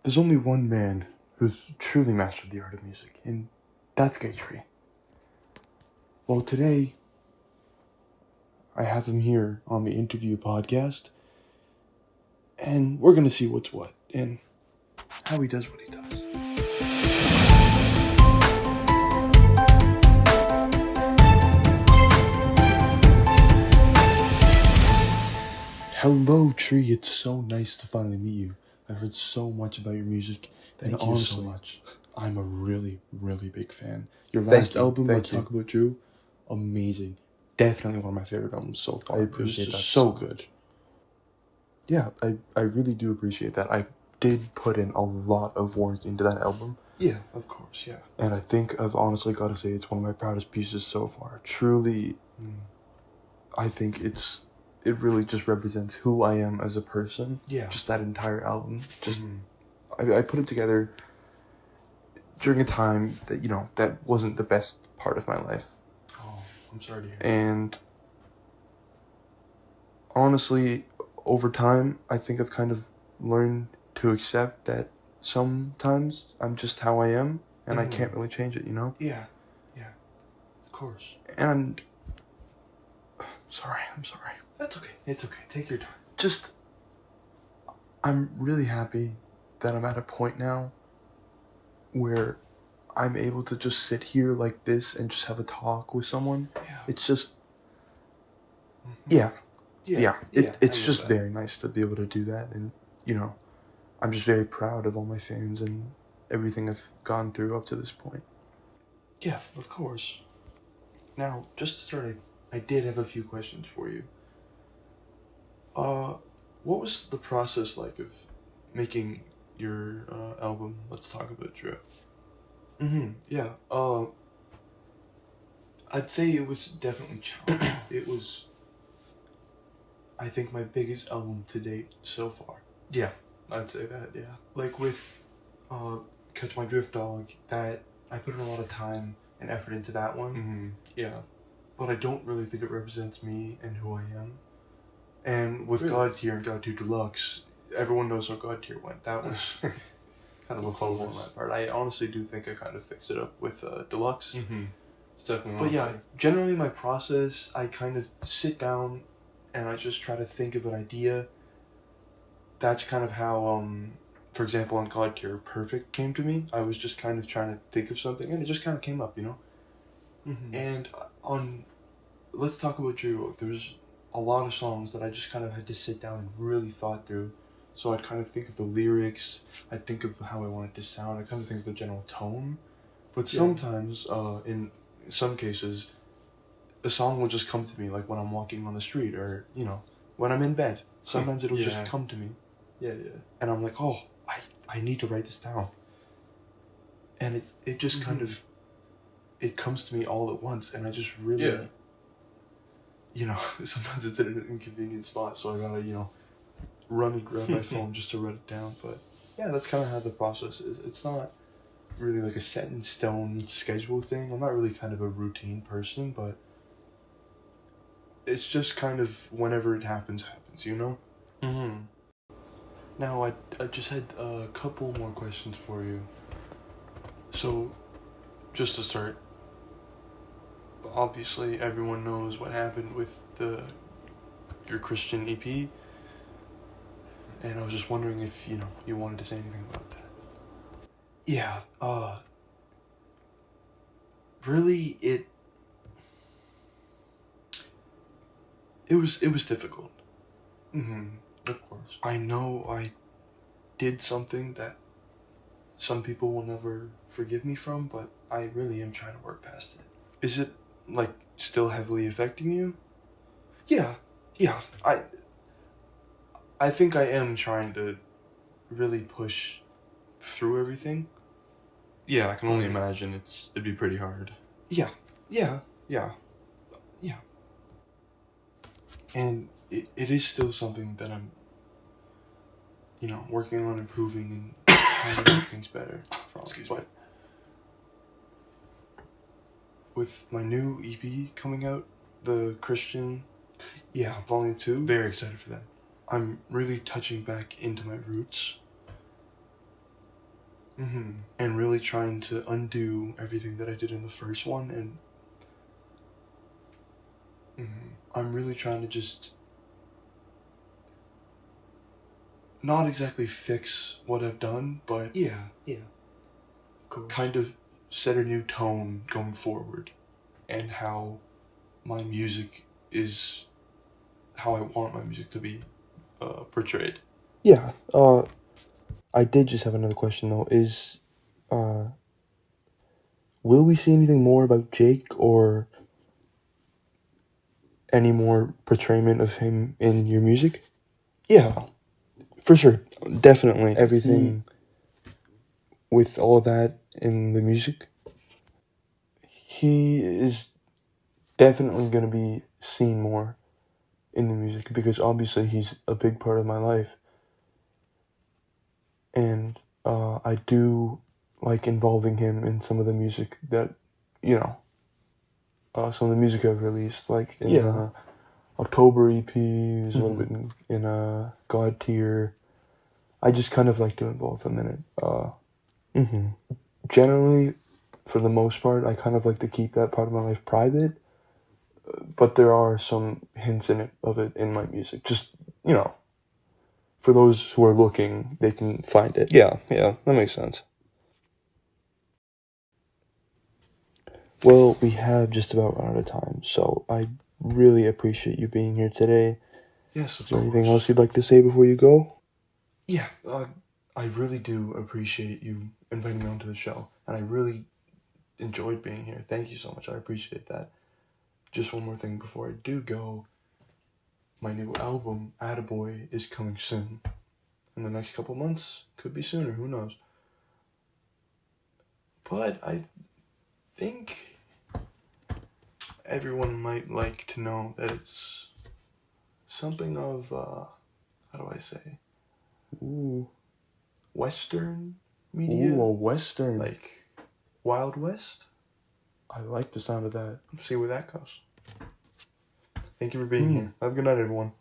There's only one man who's truly mastered the art of music, and that's Gaytree. Well, today, I have him here on the Interview podcast, and we're going to see what's what, and how he does what he does. Hello, Tree. It's so nice to finally meet you. I've heard so much about your music. Thank you so much. I'm a really, really big fan. Your last album, Let's Talk About Drew, amazing. Definitely one of my favorite albums so far. I appreciate that so good. Yeah, I really do appreciate that. I did put in a lot of work into that album. Yeah, of course, yeah. And I think I've honestly got to say it's one of my proudest pieces so far. Truly, I think it really just represents who I am as a person. Yeah. Just that entire album. I put it together during a time that, that wasn't the best part of my life. Oh, I'm sorry to hear. And honestly, over time, I think I've kind of learned to accept that sometimes I'm just how I am, and I can't really change it, Yeah, of course. And I'm sorry. That's okay. It's okay. Take your time. I'm really happy that I'm at a point now where I'm able to just sit here like this and just have a talk with someone. Yeah. It's just, Yeah. it's just very nice to be able to do that. And, I'm just very proud of all my fans and everything I've gone through up to this point. Yeah, of course. Now, just to start, I did have a few questions for you. What was the process like of making your album, Let's Talk About Drew? Yeah. I'd say it was definitely challenging. It was, I think, my biggest album to date so far. Yeah, I'd say that, yeah. Like with Catch My Drift Dog, that I put in a lot of time and effort into that one. Yeah. But I don't really think it represents me and who I am. And with God Tier and God Tier Deluxe, everyone knows how God Tier went. That was kind of a fumble on my part. I honestly do think I kind of fixed it up with Deluxe. It's definitely But yeah, generally my process, I kind of sit down and I just try to think of an idea. That's kind of how, for example, on God Tier, Perfect came to me. I was just kind of trying to think of something and it just kind of came up, And on Let's Talk About Drew, there's a lot of songs that I just kind of had to sit down and really thought through. So I'd kind of think of the lyrics, I'd think of how I want it to sound, I'd kind of think of the general tone. But sometimes, in some cases, a song will just come to me, like when I'm walking on the street or, when I'm in bed. Sometimes it'll just come to me. Yeah. And I'm like, oh, I need to write this down. And it just kind of, it comes to me all at once, and I just really... sometimes it's in an inconvenient spot, so I gotta, run and grab my phone just to write it down. But yeah, that's kind of how the process is. It's not really like a set in stone schedule thing. I'm not really kind of a routine person, but it's just kind of whenever it happens, Now, I just had a couple more questions for you. So, just to start, obviously everyone knows what happened with your Christian EP, and I was just wondering if you wanted to say anything about that. Yeah, really it was difficult. Of course. I know I did something that some people will never forgive me from, but I really am trying to work past it. Is it still heavily affecting you? Yeah. I think I am trying to really push through everything. Yeah, I can only imagine it'd be pretty hard. Yeah. And it is still something that I'm, working on improving and trying to make things better. Excuse me. With my new EP coming out, the Christian, Volume 2. Very excited for that. I'm really touching back into my roots. And really trying to undo everything that I did in the first one, and I'm really trying to just not exactly fix what I've done, but Yeah, of course. kind of set a new tone going forward, and how my music is, how I want my music to be portrayed. Yeah, I did just have another question though. Will we see anything more about Jake or any more portrayment of him in your music? Yeah, for sure. Definitely. Everything with all that in the music. He is definitely going to be seen more in the music because obviously he's a big part of my life. And I do like involving him in some of the music that, some of the music I've released, like in October EPs, a little bit in God Tier. I just kind of like to involve him in it. Generally, for the most part, I kind of like to keep that part of my life private, but there are some hints of it in my music. Just, for those who are looking, they can find it. Yeah, that makes sense. Well, we have just about run out of time, so I really appreciate you being here today. Yes, of Is there course. anything else you'd like to say before you go? Yeah, I really do appreciate you inviting me onto the show, and I really enjoyed being here. Thank you so much. I appreciate that. Just one more thing before I do go. My new album, Attaboy, is coming soon. In the next couple months. Could be sooner, who knows. But I think everyone might like to know that it's something of, how do I say? Ooh. Western media? Ooh, a Western. Like Wild West? I like the sound of that. Let's see where that goes. Thank you for being here. Have a good night, everyone.